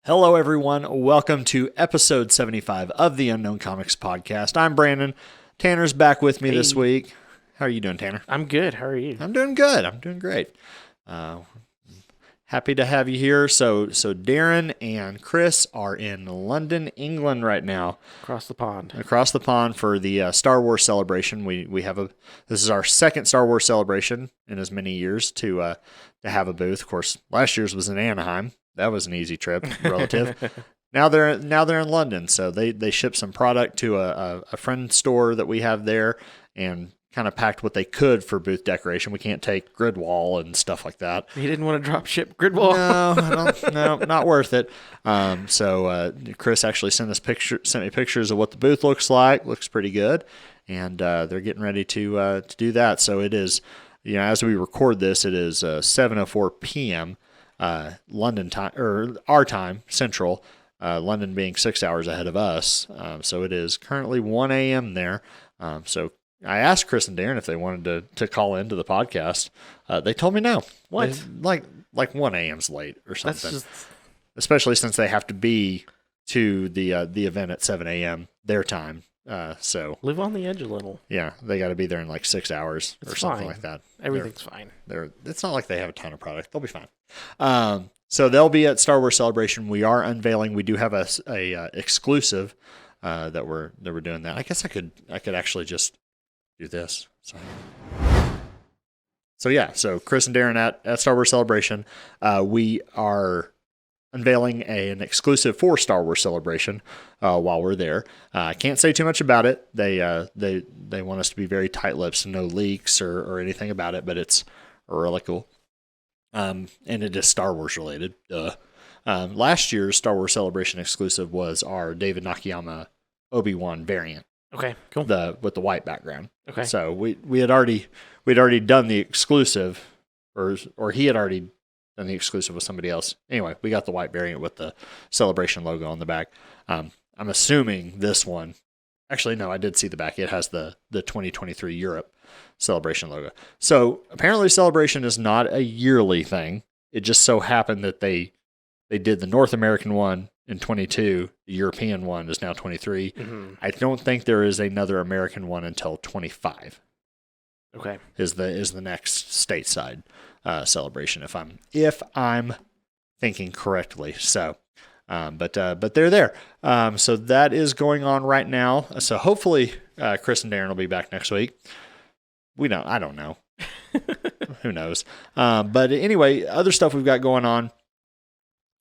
Hello, everyone. Welcome to episode 75 of the Unknown Comics Podcast. I'm Brandon. Tanner's back with me this week. How are you doing, Tanner? I'm good. How are you? I'm doing good. I'm doing great. Happy to have you here. So Darren and Chris are in London, England right now. Across the pond. Across the pond for the Star Wars celebration. This is our second Star Wars celebration in as many years to have a booth. Of course, last year's was in Anaheim. That was an easy trip, relative. Now they're in London, so they shipped some product to a friend store that we have there, and kind of packed what they could for booth decoration. We can't take grid wall and stuff like that. You didn't want to drop ship grid wall? No, not worth it. So Chris actually sent me pictures of what the booth looks like. Looks pretty good, and they're getting ready to do that. So it is, as we record this, it is 7:04 p.m. London time, or our time, Central. London being 6 hours ahead of us. So it is currently 1 a.m. there. So I asked Chris and Darren if they wanted to call into the podcast. They told me no. What? Like 1 a.m.'s late or something. Especially since they have to be to the event at 7 a.m. their time. So live on the edge a little. Yeah, they got to be there in like 6 hours or something like that. Everything's fine. It's not like they have a ton of product. They'll be fine. So they'll be at Star Wars Celebration. We are unveiling. We do have a exclusive that we're doing that. I guess I could actually just do this. So Chris and Darren at Star Wars Celebration. We are unveiling an exclusive for Star Wars Celebration while we're there. I can't say too much about it. They want us to be very tight-lipped, so no leaks or anything about it, but it's really cool. And it is Star Wars related. Last year's Star Wars Celebration exclusive was our David Nakayama Obi-Wan variant. Okay, cool. With the white background. Okay. So we'd already done the exclusive, or he had already done the exclusive with somebody else. Anyway, we got the white variant with the Celebration logo on the back. I'm assuming this one. Actually, no, I did see the back. It has the 2023 Europe Celebration logo. So apparently Celebration is not a yearly thing. It just so happened that they did the North American one in 22. The European one is now 23. Mm-hmm. I don't think there is another American one until 25. Okay. Is the next stateside celebration if I'm thinking correctly. So but they're there. So that is going on right now. So hopefully Chris and Darren will be back next week. I don't know. Who knows? But anyway, other stuff we've got going on,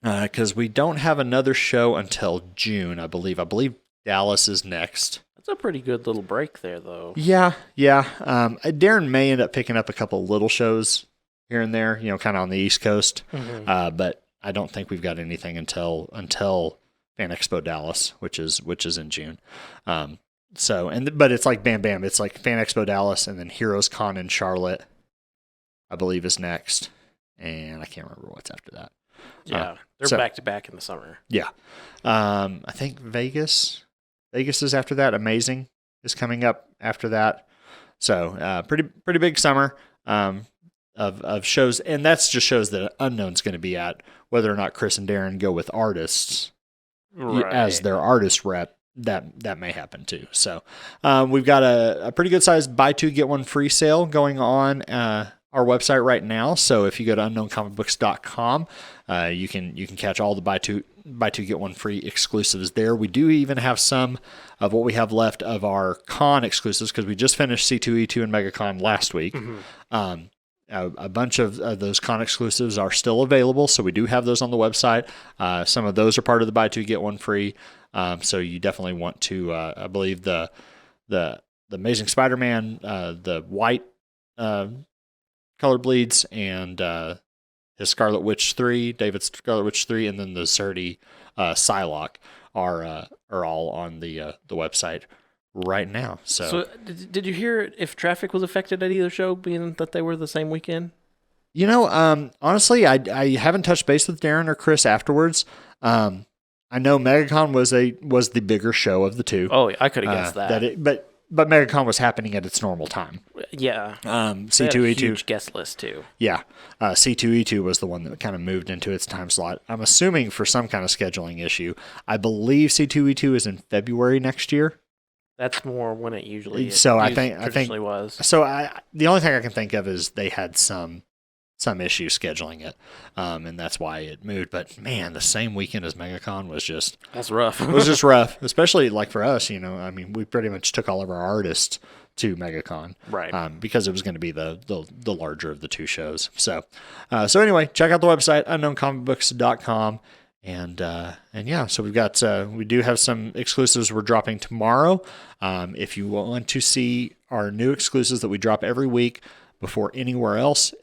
because we don't have another show until June, I believe. I believe Dallas is next. That's a pretty good little break there, though. Yeah. Darren may end up picking up a couple little shows here and there, kind of on the East Coast. Mm-hmm. But I don't think we've got anything until Fan Expo Dallas, which is in June. But it's like bam bam. It's like Fan Expo Dallas, and then Heroes Con in Charlotte, I believe, is next, and I can't remember what's after that. Yeah, they're back to back in the summer. Yeah, I think Vegas is after that. Amazing is coming up after that. So pretty big summer of shows, and that's just shows that Unknown's going to be at. Whether or not Chris and Darren go with artists as their artist rep, that may happen too. So we've got a pretty good sized buy two get one free sale going on our website right now. So if you go to unknowncomicbooks.com, you can catch all the buy two get one free exclusives there. We do even have some of what we have left of our con exclusives, because we just finished C2E2 and MegaCon last week. Mm-hmm. A bunch of those con exclusives are still available, so we do have those on the website. Some of those are part of the buy two get one free. So you definitely want to. I believe the Amazing Spider-Man, the white color bleeds, and his Scarlet Witch 3, David's Scarlet Witch 3, and then the Zerdy Psylocke are all on the website right now. So did you hear if traffic was affected at either show, being that they were the same weekend? Honestly, I haven't touched base with Darren or Chris afterwards. I know MegaCon was the bigger show of the two. Oh, I could have guessed that. But MegaCon was happening at its normal time. Yeah. They had a C2E2. huge guest list, too. Yeah. C2E2 was the one that kind of moved into its time slot. I'm assuming for some kind of scheduling issue. I believe C2E2 is in February next year. That's more when it usually traditionally was. So the only thing I can think of is they had some issue scheduling it, and that's why it moved. But man, the same weekend as MegaCon was just that's rough. It was just rough, especially like for us. I mean, we pretty much took all of our artists to MegaCon, right? Because it was going to be the larger of the two shows. So anyway, check out the website unknowncomicbooks.com. And yeah, so we do have some exclusives we're dropping tomorrow. If you want to see our new exclusives that we drop every week before anywhere else,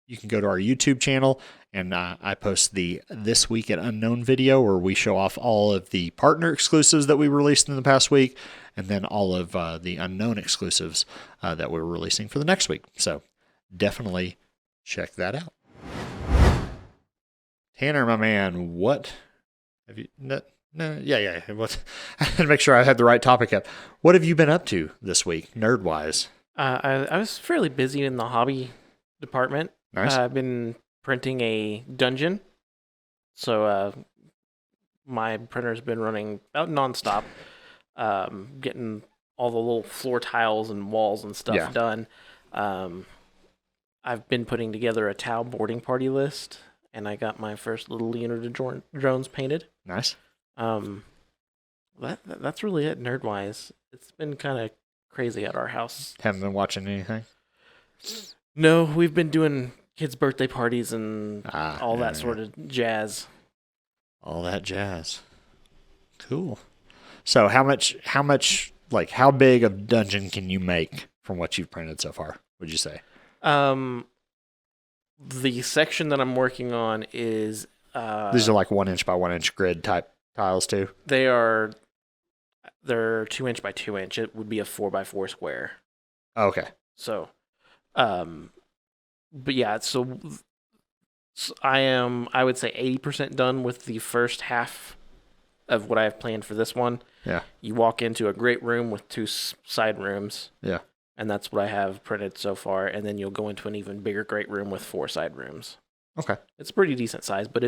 you can go to our YouTube channel, and I post the This Week at Unknown video where we show off all of the partner exclusives that we released in the past week, and then all of the Unknown exclusives that we're releasing for the next week. So definitely check that out. Tanner, my man, what have you? No, yeah. What? I had to make sure I had the right topic up. What have you been up to this week, nerd wise? I was fairly busy in the hobby department. Nice. I've been printing a dungeon, so my printer's been running about nonstop, getting all the little floor tiles and walls and stuff done. I've been putting together a Tau boarding party list. And I got my first little Leonardo drones painted. Nice. That's really it, nerd-wise. It's been kind of crazy at our house. Haven't been watching anything? No, we've been doing kids' birthday parties and all that sort of jazz. All that jazz. Cool. So how big of dungeon can you make from what you've printed so far, would you say? The section that I'm working on is... These are like 1 inch by 1 inch grid type tiles too? They're 2 inch by 2 inch. It would be a 4 by 4 square. Oh, okay. So, but yeah, so I would say 80% done with the first half of what I have planned for this one. Yeah. You walk into a great room with 2 side rooms. Yeah. And that's what I have printed so far. And then you'll go into an even bigger great room with 4 side rooms. Okay. It's a pretty decent size, but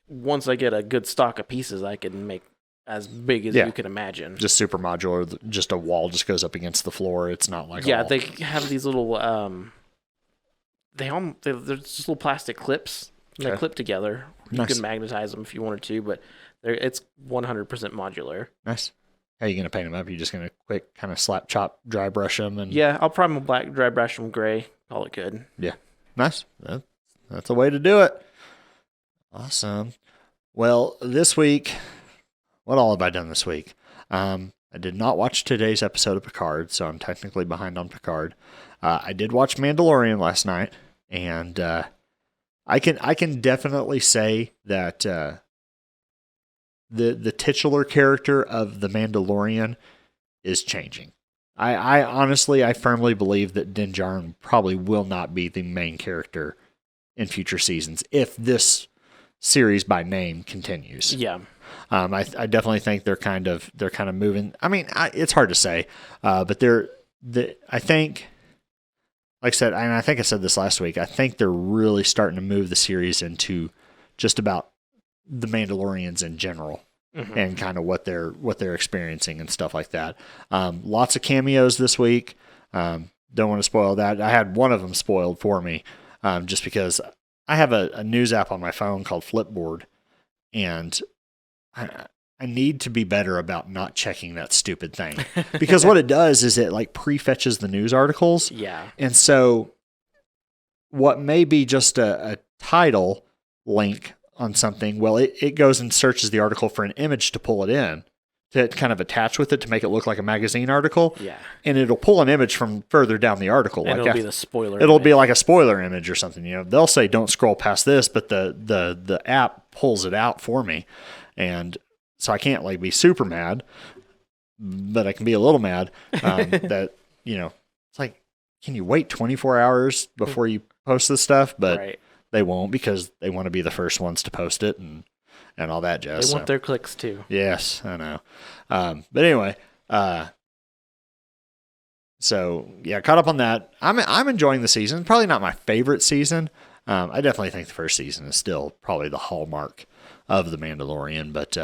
once I get a good stock of pieces, I can make as big as you can imagine. Just super modular. Just a wall just goes up against the floor. It's not like they have these little they're just little plastic clips. Okay. They clip together. You can magnetize them if you wanted to, but it's 100% modular. Nice. How are you going to paint them up? Are you just going to quick kind of slap, chop, dry brush them? Yeah, I'll prime them black, dry brush them gray. Call it good. Yeah. Nice. That's a way to do it. Awesome. Well, this week, what all have I done this week? I did not watch today's episode of Picard, so I'm technically behind on Picard. I did watch Mandalorian last night, and I can definitely say that the titular character of the Mandalorian is changing. I honestly, I firmly believe that Din Djarin probably will not be the main character in future seasons if this series by name continues. Yeah. I definitely think they're kind of moving. I mean, it's hard to say, but I think, like I said, and I think I said this last week, I think they're really starting to move the series into just about the Mandalorians in general. Mm-hmm. And kind of what they're experiencing and stuff like that. Lots of cameos this week. Don't want to spoil that. I had one of them spoiled for me, just because I have a news app on my phone called Flipboard, and I need to be better about not checking that stupid thing, because what it does is it like prefetches the news articles. Yeah, and so what may be just a title link on something, well, it goes and searches the article for an image to pull it in, to kind of attach with it to make it look like a magazine article. Yeah. And it'll pull an image from further down the article. And it'll be the spoiler It'll be like a spoiler image or something. They'll say don't scroll past this, but the app pulls it out for me. And so I can't like be super mad, but I can be a little mad that, it's like, can you wait 24 hours before you post this stuff? But right. They won't, because they want to be the first ones to post it and all that jazz. They want their clicks too. Yes, I know. But anyway, So yeah, caught up on that. I'm enjoying the season. Probably not my favorite season. I definitely think the first season is still probably the hallmark of The Mandalorian, but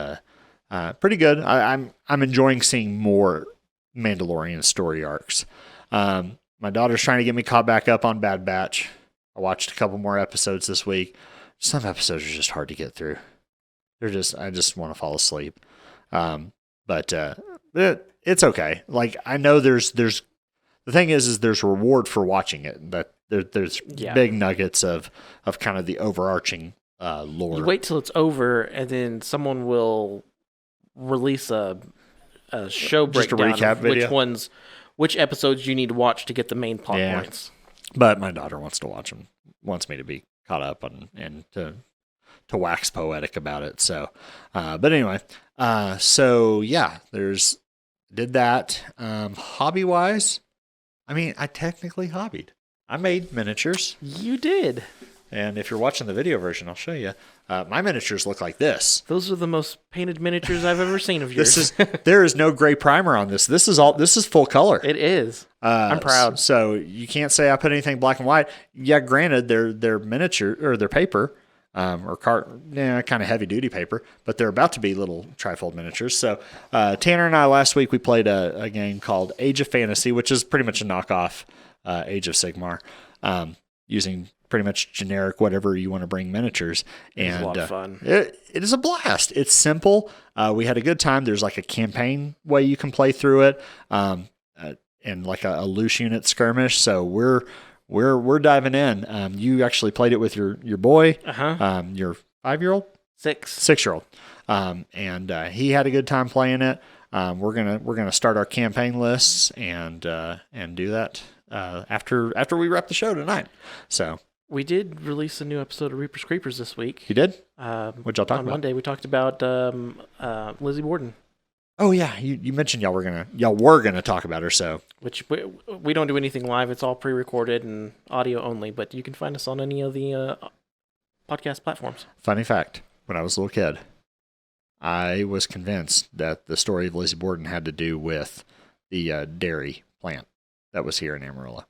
pretty good. I'm enjoying seeing more Mandalorian story arcs. My daughter's trying to get me caught back up on Bad Batch. I watched a couple more episodes this week. Some episodes are just hard to get through. I just want to fall asleep. But it's okay. Like I know there's the thing is there's reward for watching it. But there's big nuggets of kind of the overarching lore. You wait till it's over, and then someone will release a show breakdown just a recap of video. which episodes you need to watch to get the main plot points. But my daughter wants to watch them. Wants me to be caught up and to wax poetic about it. So, but anyway, so yeah, did that. Hobby wise, I mean, I technically hobbied. I made miniatures. You did. And if you're watching the video version, I'll show you. My miniatures look like this. Those are the most painted miniatures I've ever seen of yours. There is no gray primer on this. This is full color. It is. I'm proud. So you can't say I put anything black and white. Yeah, granted, they're miniature or they're paper, kind of heavy duty paper, but they're about to be little trifold miniatures. So Tanner and I last week we played a game called Age of Fantasy, which is pretty much a knockoff Age of Sigmar, using pretty much generic whatever you want to bring miniatures. And a lot of fun. It is a blast. It's simple. We had a good time. There's like a campaign way you can play through it, and like a loose unit skirmish. So we're diving in. You actually played it with your boy, your 5-year-old, 6-year-old, and he had a good time playing it. We're gonna start our campaign lists and do that after we wrap the show tonight. So. We did release a new episode of Reaper's Creepers this week. You did? What'd y'all talk about? On Monday, we talked about Lizzie Borden. Oh yeah, you mentioned y'all were gonna talk about her. So which we don't do anything live; it's all pre-recorded and audio only. But you can find us on any of the podcast platforms. Funny fact: when I was a little kid, I was convinced that the story of Lizzie Borden had to do with the dairy plant that was here in Amarillo.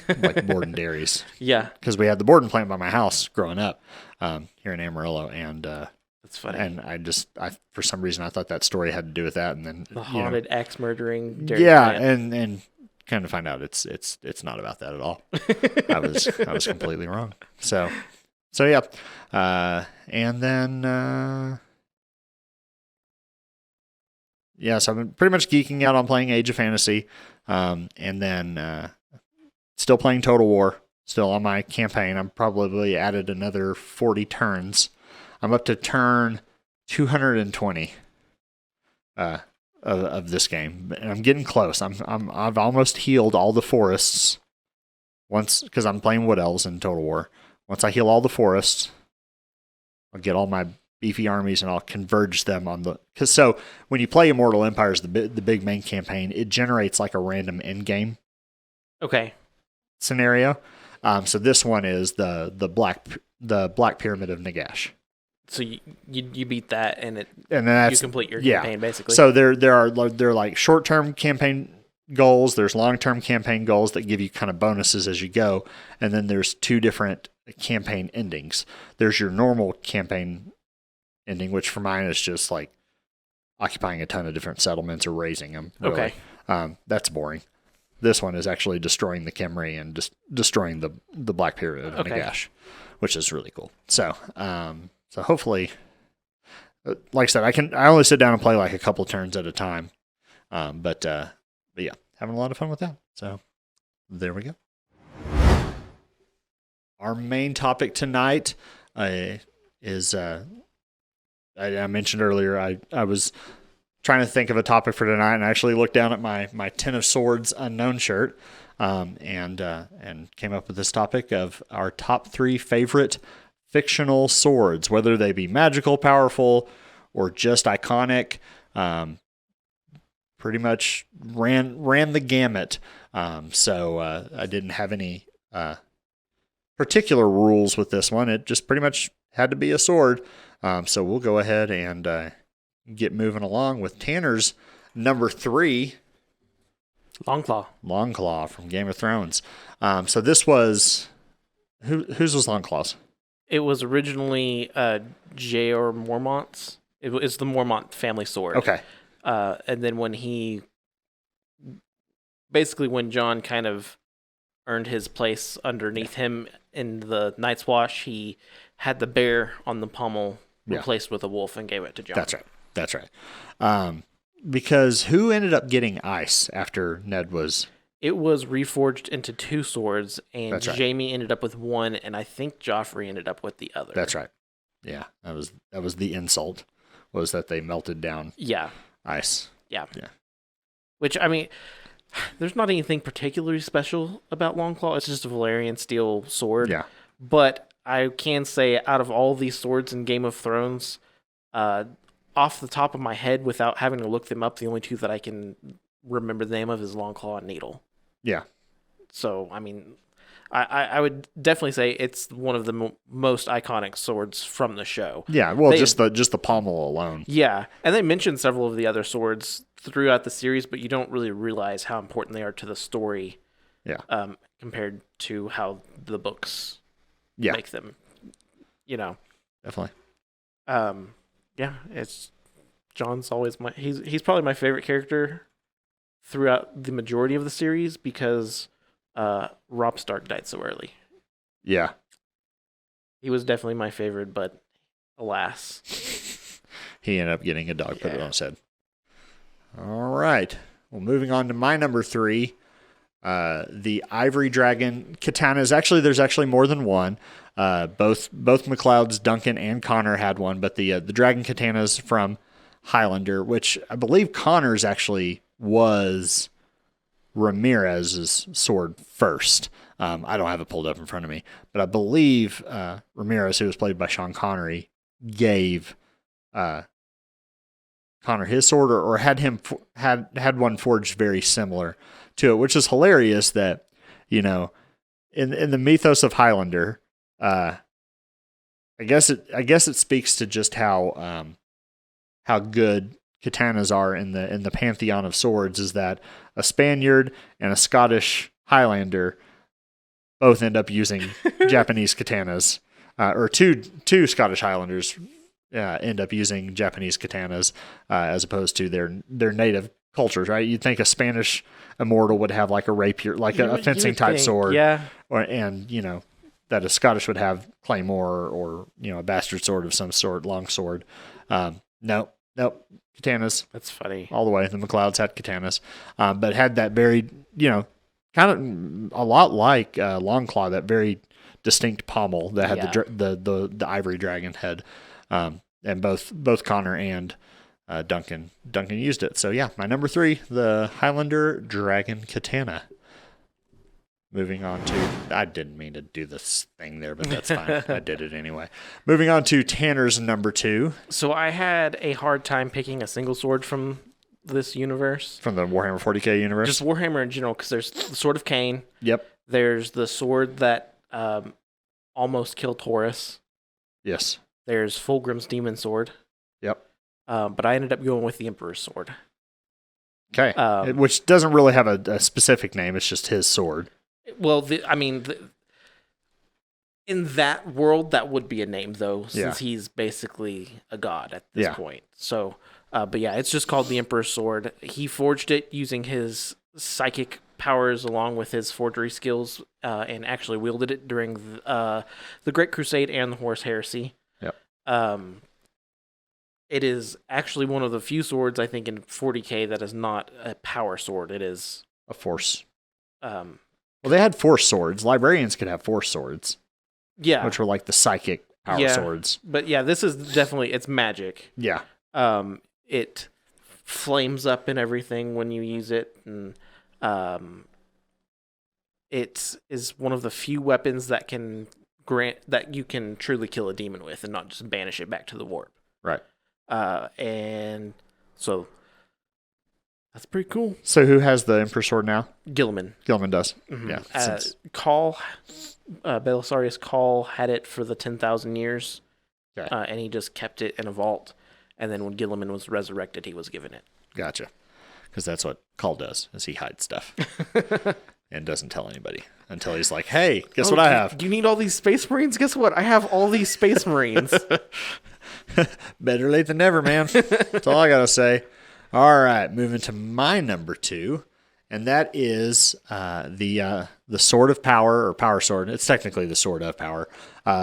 Like Borden Dairies. Yeah. Because we had the Borden plant by my house growing up here in Amarillo. And that's funny. And I for some reason, I thought that story had to do with that. And then the haunted axe-murdering dairy plant. and kind of find out it's not about that at all. I was completely wrong. So yeah. And then, so I've been pretty much geeking out on playing Age of Fantasy. And then, still playing Total War, still on my campaign. I'm probably added another 40 turns. I'm up to turn 220 of this game, and I'm getting close. I've almost healed all the forests once because I'm playing Wood Elves in Total War. Once I heal all the forests, I'll get all my beefy armies and I'll converge them on because so when you play Immortal Empires, the big main campaign, it generates like a random end game. Okay. Scenario. So this one is the Black Pyramid of Nagash. So you beat that and then you complete your campaign basically. So there are like short-term campaign goals, there's long-term campaign goals that give you kind of bonuses as you go, and then there's two different campaign endings. There's your normal campaign ending, which for mine is just like occupying a ton of different settlements or raising them. Really. Okay. That's boring. This one is actually destroying the Khemri and just destroying the Black Pyramid of Nagash, which is really cool. So, so hopefully, like I said, I only sit down and play like a couple turns at a time. But yeah, having a lot of fun with that. So there we go. Our main topic tonight is I mentioned earlier I was trying to think of a topic for tonight, and I actually looked down at my Ten of Swords Unknown shirt, and came up with this topic of our top 3 favorite fictional swords, whether they be magical, powerful, or just iconic. Pretty much ran the gamut. So I didn't have any particular rules with this one. It just pretty much had to be a sword. So we'll go ahead and get moving along with Tanner's number 3. Longclaw from Game of Thrones. So this was whose was Longclaw's? It was originally J.R. Mormont's. It's the Mormont family sword. Okay. And then when John kind of earned his place underneath him in the Night's Watch, he had the bear on the pommel replaced with a wolf and gave it to John. That's right. Because who ended up getting ice after Ned was... It was reforged into 2 swords, and That's right. Jaime ended up with one, and I think Joffrey ended up with the other. That's right. Yeah, that was the insult, was that they melted down ice. Yeah. Yeah. Which, I mean, there's not anything particularly special about Longclaw. It's just a Valyrian steel sword. Yeah. But I can say, out of all these swords in Game of Thrones, off the top of my head, without having to look them up, the only 2 that I can remember the name of is Longclaw and Needle. Yeah. So, I mean, I would definitely say it's one of the most iconic swords from the show. Yeah, well, just the pommel alone. Yeah, and they mentioned several of the other swords throughout the series, but you don't really realize how important they are to the story. Yeah. Compared to how the books make them. Definitely. Yeah, it's John's always he's probably my favorite character throughout the majority of the series because Robb Stark died so early. Yeah. He was definitely my favorite, but alas. He ended up getting a dog put on his head. All right. Well, moving on to my number 3, the Ivory Dragon katanas. Actually, there's actually more than one. Both McLeod's, Duncan, and Connor had one, but the Dragon katanas from Highlander, which I believe Connor's actually was Ramirez's sword first. I don't have it pulled up in front of me, but I believe Ramirez, who was played by Sean Connery, gave Connor his sword, or had him had one forged very similar to it, which is hilarious that, in the mythos of Highlander, I guess it speaks to just how good katanas are in the pantheon of swords, is that a Spaniard and a Scottish Highlander both end up using Japanese katanas, or two Scottish Highlanders end up using Japanese katanas as opposed to their native cultures, right? You'd think a Spanish immortal would have like a rapier, like a fencing type sword, and that a Scottish would have claymore or a bastard sword of some sort, long sword. Nope, katanas. That's funny. All the way. The McLeods had katanas, but had that very, kind of a lot like Longclaw, that very distinct pommel that had the ivory dragon head, and both Connor and Duncan used it. So yeah, my number 3, the Highlander Dragon Katana. Moving on to, I didn't mean to do this thing there, but that's fine. I did it anyway. Moving on to Tanner's number 2. So I had a hard time picking a single sword from this universe. From the Warhammer 40k universe? Just Warhammer in general, because there's the Sword of Cain. Yep. There's the sword that almost killed Taurus. Yes. There's Fulgrim's Demon Sword. Yep. But I ended up going with the Emperor's Sword. Okay. Which doesn't really have a specific name. It's just his sword. Well, in that world, that would be a name, though, since he's basically a god at this point. So, but yeah, it's just called the Emperor's Sword. He forged it using his psychic powers along with his forgery skills, and actually wielded it during the Great Crusade and the Horus Heresy. Yep. It is actually one of the few swords, I think, in 40k that is not a power sword. It is a force. Well, they had force swords. Librarians could have force swords. Yeah. Which were like the psychic power swords. But yeah, this is definitely, it's magic. Yeah. It flames up and everything when you use it. And it is one of the few weapons that that you can truly kill a demon with and not just banish it back to the warp. Right. And so that's pretty cool. So who has the Emperor Sword now? Gilliman. Gilliman does. Mm-hmm. Yeah. Belisarius Cawl had it for the 10,000 years. Okay. And he just kept it in a vault. And then when Gilliman was resurrected, he was given it. Gotcha. because that's what Call does, is he hides stuff and doesn't tell anybody until he's like, hey, guess what I have? Do you need all these Space Marines? Guess what? I have all these Space Marines. Better late than never, man. That's all I got to say. All right, moving to my number 2, and that is the Sword of Power, or Power Sword. It's technically the Sword of Power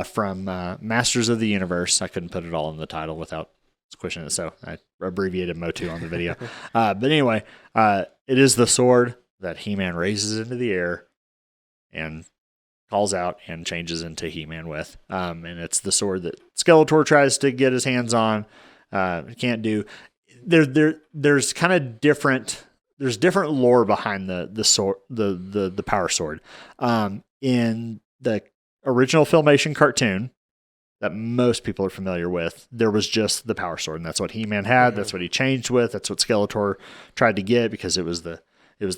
from Masters of the Universe. I couldn't put it all in the title without squishing it, so I abbreviated MO2 on the video. But anyway, it is the sword that He-Man raises into the air and calls out and changes into He-Man with. And it's the sword that Skeletor tries to get his hands on. Can't do. There's kind of different. There's different lore behind the sword, the Power Sword. In the original Filmation cartoon that most people are familiar with, there was just the Power Sword, and that's what He-Man had. Mm-hmm. That's what he changed with. That's what Skeletor tried to get because it was the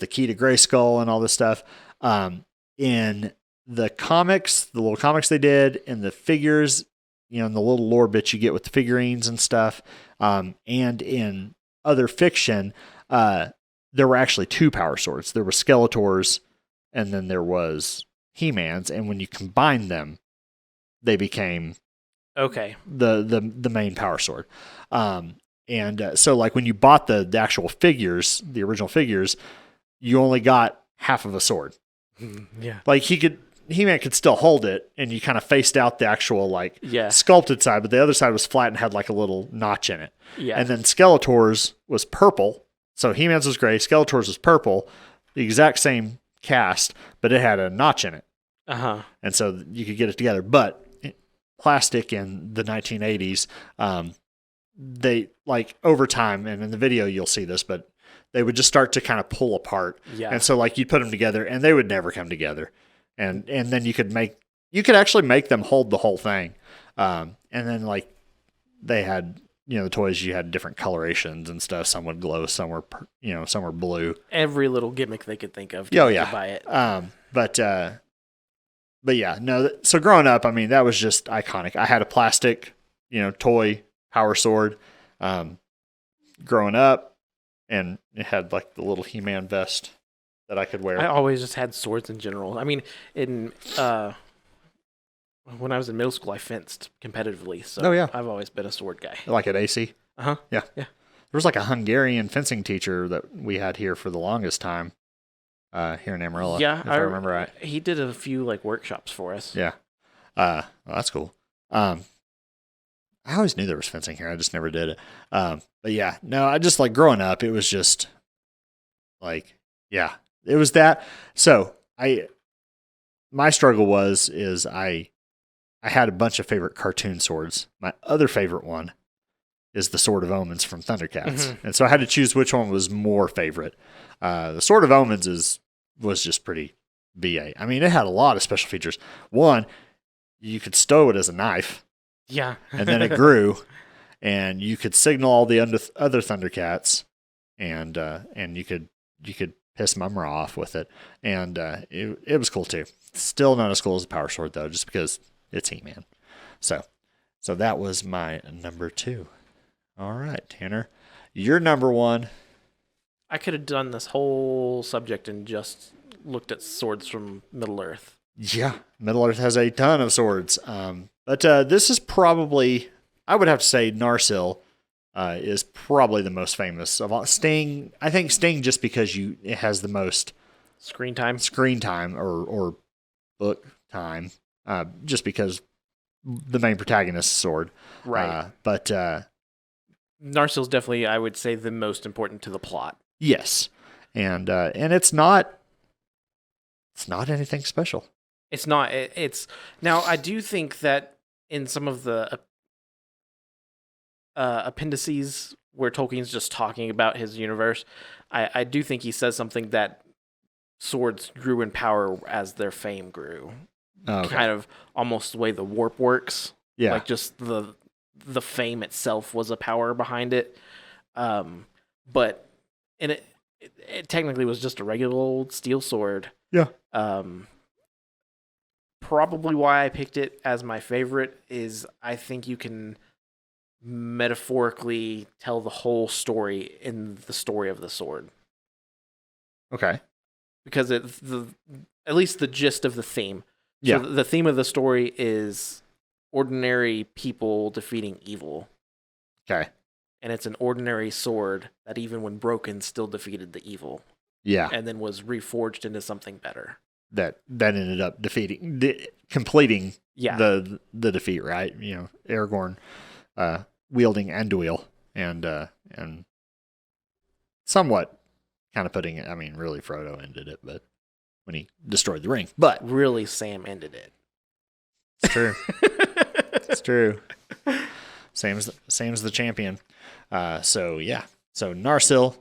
key to Grayskull and all this stuff. In the comics, the little comics they did, and the figures, and the little lore bits you get with the figurines and stuff, and in other fiction, there were actually 2 Power Swords. There were Skeletor's, and then there was He-Man's, and when you combine them, they became the main Power Sword. So like when you bought the actual figures, the original figures, you only got half of a sword. Yeah. Like He-Man could still hold it, and you kind of faced out the actual sculpted side, but the other side was flat and had like a little notch in it. Yeah. And then Skeletor's was purple. So He-Man's was gray, Skeletor's was purple, the exact same cast, but it had a notch in it. Uh-huh. And so you could get it together. But plastic in the 1980s, they, over time, and in the video you'll see this, but they would just start to kind of pull apart. Yeah. And so you'd put them together, and they would never come together. And then you could actually make them hold the whole thing. And then they had, the toys, you had different colorations and stuff. Some would glow, some were, some were blue. Every little gimmick they could think of to buy it. But yeah, no. So growing up, that was just iconic. I had a plastic, toy Power Sword, growing up, and it had the little He-Man vest that I could wear. I always just had swords in general. When I was in middle school, I fenced competitively, so I've always been a sword guy. Like at AC? Uh-huh. Yeah. There was a Hungarian fencing teacher that we had here for the longest time, here in Amarillo, if I remember right. He did a few workshops for us. Yeah. Well, that's cool. I always knew there was fencing here. I just never did it. But yeah, no, I just growing up, it was just it was that. So my struggle is I had a bunch of favorite cartoon swords. My other favorite one is the Sword of Omens from Thundercats. Mm-hmm. And so I had to choose which one was more favorite. The Sword of Omens was just pretty BA. It had a lot of special features. One, you could stow it as a knife. Yeah. And then it grew, and you could signal all the other Thundercats, and you could piss Mumra off with it. And it was cool too. Still not as cool as the Power Sword though, just because it's He-Man. So that was my number 2. All right, Tanner, your number 1. I could have done this whole subject and just looked at swords from Middle Earth. Yeah, Middle Earth has a ton of swords. But this is probably, I would have to say, Narsil is probably the most famous of all. Sting, I think Sting just because it has the most screen time or book time, just because the main protagonist's sword. Right. But Narsil's definitely, I would say, the most important to the plot. Yes. And it's not anything special. It's not. It's now. I do think that in some of the appendices where Tolkien's just talking about his universe, I do think he says something that swords grew in power as their fame grew. Okay. Kind of almost the way the warp works. Yeah. Just the fame itself was a power behind it. But it technically was just a regular old steel sword. Yeah. Probably why I picked it as my favorite is I think you can metaphorically tell the whole story in the story of the sword. Okay. because it's at least the gist of the theme. Yeah. So the theme of the story is ordinary people defeating evil. Okay. And it's an ordinary sword that even when broken still defeated the evil. Yeah. And then was reforged into something better. That ended up completing Yeah. the defeat, right? Aragorn wielding Anduil and somewhat kind of putting it. I mean, really, Frodo ended it, but when he destroyed the ring. But really, Sam ended it. It's true. It's true. Sam's the champion. So yeah. So Narsil,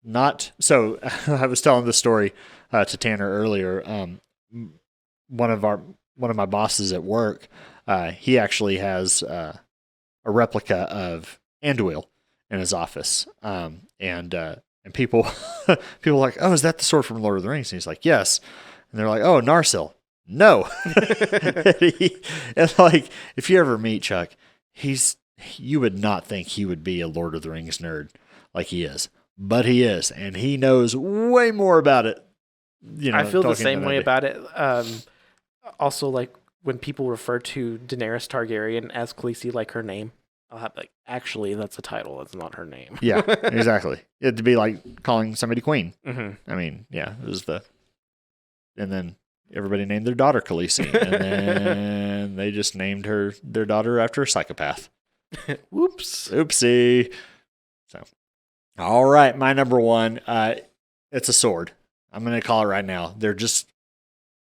not so. I was telling this story to Tanner earlier. One of my bosses at work, he actually has a replica of Anduil in his office, and people are like, "Oh, is that the sword from Lord of the Rings?" And he's like, "Yes," and they're like, "Oh, Narsil." No. And like, if you ever meet Chuck, you would not think he would be a Lord of the Rings nerd like he is, but he is, and he knows way more about it. I feel the same way about it. Also, like when people refer to Daenerys Targaryen as Khaleesi, like her name, I'll have like, actually, that's a title. That's not her name. Yeah, exactly. It'd be like calling somebody queen. Mm-hmm. I mean, yeah, it was and then everybody named their daughter Khaleesi, and then they just named their daughter after a psychopath. Whoops. Oopsie. So, all right, my number one, it's a sword. I'm going to call it right now. They're just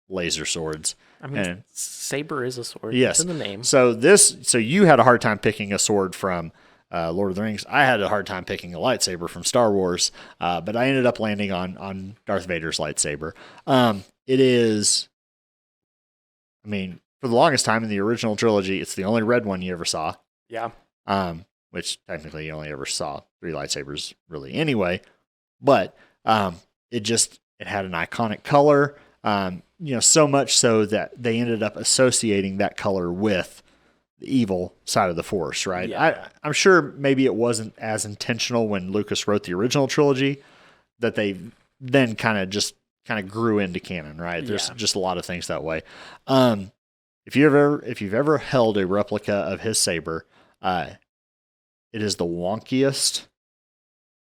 laser swords. I mean, saber is a sword. Yes. It's in the name. So you had a hard time picking a sword from Lord of the Rings. I had a hard time picking a lightsaber from Star Wars, but I ended up landing on Darth Vader's lightsaber. It is, I mean, for the longest time in the original trilogy, it's the only red one you ever saw. Yeah. Which technically you only ever saw 3 lightsabers really anyway. But it had an iconic color, so much so that they ended up associating that color with the evil side of the Force, right? Yeah. I'm sure maybe it wasn't as intentional when Lucas wrote the original trilogy that they then kind of grew into canon, right? There's just a lot of things that way. If you've ever held a replica of his saber, it is the wonkiest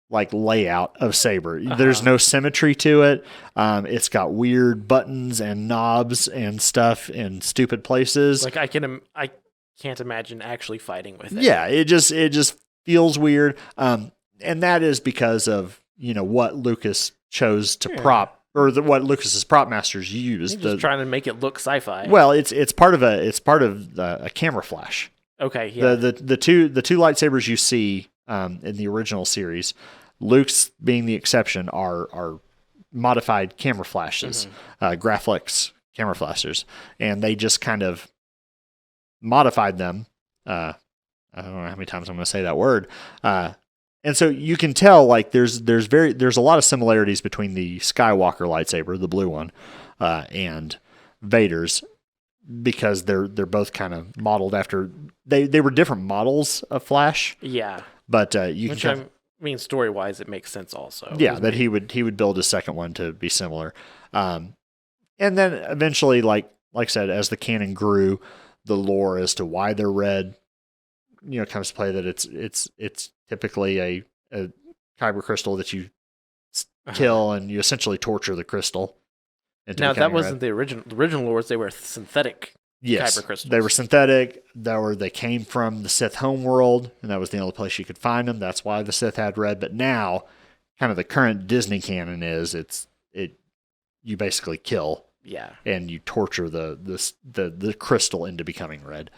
like layout of saber. There's no symmetry to it. It's got weird buttons and knobs and stuff in stupid places. Like I can't imagine actually fighting with it. Yeah, it just feels weird. And that is because of what Lucas chose to prop, or what Lucas's prop masters used. Just trying to make it look sci-fi. Well, it's part of a camera flash. Okay, yeah. The two lightsabers you see in the original series, Luke's being the exception, are modified camera flashes, Graflex camera flashers, and they just kind of modified them. I don't know how many times I'm going to say that word. And so you can tell like there's a lot of similarities between the Skywalker lightsaber, the blue one, and Vader's, because they're both kind of modeled after they were different models of Flash. Yeah. But story-wise, it makes sense also. Yeah, that he would build a second one to be similar. And then eventually, like I said, as the canon grew, the lore as to why they're red, comes to play, that it's typically a kyber crystal that you kill and you essentially torture the crystal. Now that wasn't the original. The original lores, they were synthetic. Yes, kyber crystals. They were synthetic. They came from the Sith homeworld, and that was the only place you could find them. That's why the Sith had red. But now, kind of the current Disney canon is you basically kill, and you torture the crystal into becoming red,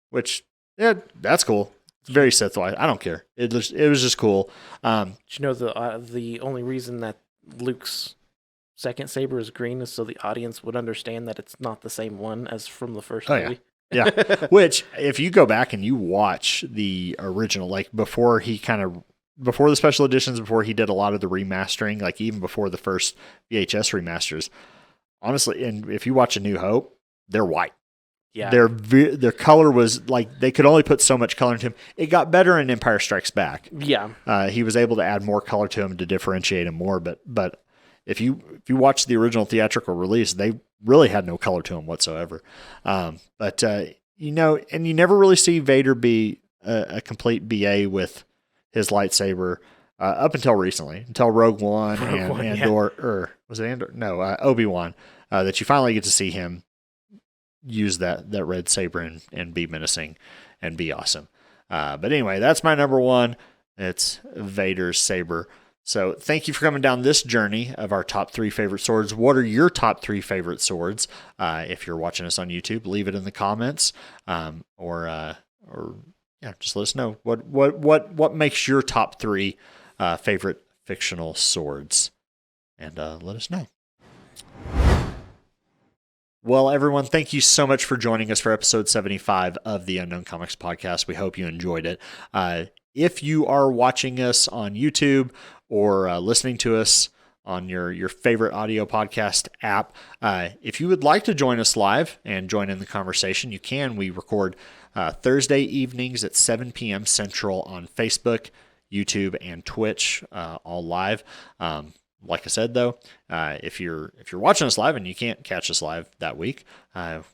which that's cool. It's very Sith-wise. I don't care. It was just cool. Did you know the only reason that Luke's second saber is green is so the audience would understand that it's not the same one as from the first movie. Yeah. Which, if you go back and you watch the original, like before the special editions, before he did a lot of the remastering, like even before the first VHS remasters, honestly, and if you watch A New Hope, they're white. Yeah. Their color was like they could only put so much color into him. It got better in Empire Strikes Back. Yeah. He was able to add more color to him to differentiate him more. But if you watch the original theatrical release, they really had no color to him whatsoever. But you know, and you never really see Vader be a complete BA with his lightsaber up until recently, until Rogue One and Andor, or was it Andor? No, Obi-Wan. That you finally get to see him use that red saber and be menacing and be awesome. But anyway, that's my number one. It's Vader's saber. So thank you for coming down this journey of our top 3 favorite swords. What are your top 3 favorite swords? If you're watching us on YouTube, leave it in the comments, or just let us know what makes your top 3 favorite fictional swords, and let us know. Well, everyone, thank you so much for joining us for episode 75 of the Unknown Comics Podcast. We hope you enjoyed it. If you are watching us on YouTube or listening to us on your favorite audio podcast app, if you would like to join us live and join in the conversation, you can. We record Thursday evenings at 7 p.m. Central on Facebook, YouTube, and Twitch, all live. Like I said, though, if you're watching us live and you can't catch us live that week,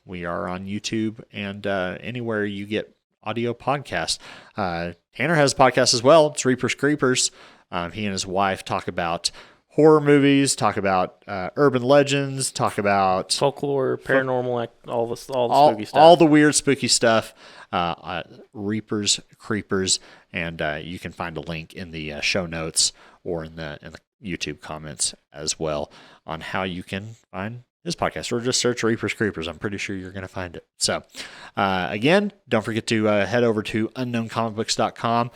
we are on YouTube and anywhere you get audio podcasts. Tanner has a podcast as well. It's Reapers Creepers. He and his wife talk about horror movies, talk about urban legends, talk about folklore, paranormal, all the spooky stuff, all the weird spooky stuff. Reapers Creepers, and you can find a link in the show notes or in the YouTube comments as well on how you can find his podcast, or just search Reapers Creepers. I'm pretty sure you're going to find it. So again, don't forget to head over to unknowncomicbooks.com.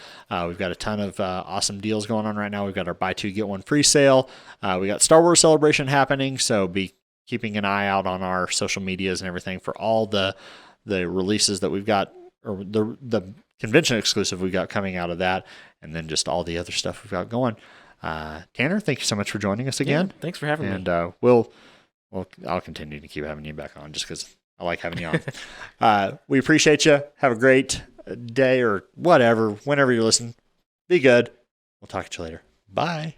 We've got a ton of awesome deals going on right now. We've got our buy 2 get 1 free sale. We got Star Wars Celebration happening, so be keeping an eye out on our social medias and everything for all the releases that we've got, or the convention exclusive we've got coming out of that, and then just all the other stuff we've got going. Tanner, thank you so much for joining us again. Yeah, thanks for having me. And I'll continue to keep having you back on just because I like having you on. We appreciate you. Have a great day or whatever, whenever you're listening. Be good. We'll talk to you later. Bye.